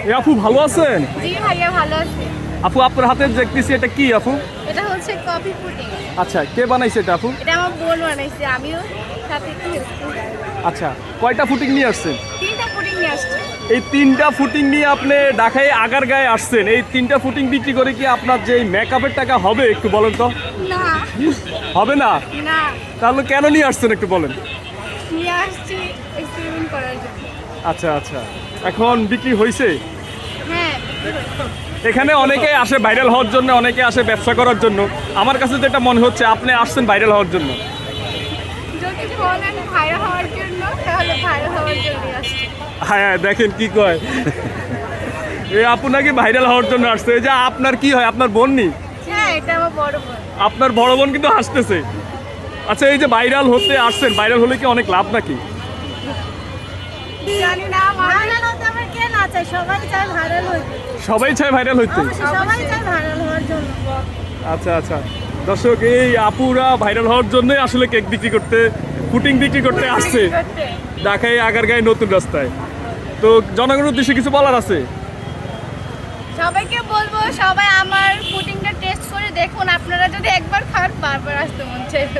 এই আপু ভালো আছেন? জি ভাইয়া ভালো আছি। আপু আপনার হাতে দেখতেছি, এটা কি আপু? এটা হচ্ছে কফি পুডিং। আচ্ছা, কে বানাইছে এটা আপু? এটা আমার বোন বানাইছে, আমিও সাথে একটু হেল্প করি। আচ্ছা, কয়টা ফুটিং নিয়ে আসছেন? 3টা পুডিং নিয়ে আসছে। এই 3টা ফুটিং নিয়ে আপনি ঢাকায় আগারগাঁয়ে আসছেন। এই 3টা ফুটিং বিক্রি করে কি আপনার যে মেকআপের টাকা হবে একটু বলেন তো? না হবে না? না, তাহলে কেন নিয়ে আসছেন একটু বলেন? নিয়ে আসছি এক্সপেরিমেন্ট করার জন্য। আচ্ছা আচ্ছা, এখন বিক্রি হয়েছে? হ্যাঁ, এখানে অনেকেই আসে ভাইরাল হওয়ার জন্য, অনেকে আসে ব্যবসা করার জন্য। আমার কাছে যেটা মনে হচ্ছে আপনি আসছেন ভাইরাল হওয়ার জন্য। যদি বলেন ভাইরাল হওয়ার জন্য তাহলে ভাইরাল হওয়ার জন্যই আসছি। হ্যাঁ হ্যাঁ, দেখেন কি কয়। এই আপু নাকি ভাইরাল হওয়ার জন্য আসছে। এই যে আপনার কি হয়, আপনার বোন নি? হ্যাঁ, এটা আমার বড় বোন। আপনার বড় বোন কিন্তু হাসতেছে। আচ্ছা, এই যে ভাইরাল হতে আসছেন, ভাইরাল হলে কি অনেক লাভ নাকি? জানি না, ভাইরাল হতে আমার কে না চায়, সবাই চায় ভাইরাল হইতে। সবাই চায় ভাইরাল হইতে। সবাই চায় ভাইরাল হওয়ার জন্য। আচ্ছা আচ্ছা, দর্শক এই আপুরা ভাইরাল হওয়ার জন্যই আসলে কেক বিক্রি করতে, পুটিং বিক্রি করতে আসছে ঢাকায় আগারগাঁয়ে নতুন রাস্তায়। তো জনগণের উদ্দেশ্যে কিছু বলার আছে? সবাইকে বলবো সবাই আমার পুডিংটা টেস্ট করে দেখুন, আপনারা যদি একবার খান বারবার আসতে মন চাইবে।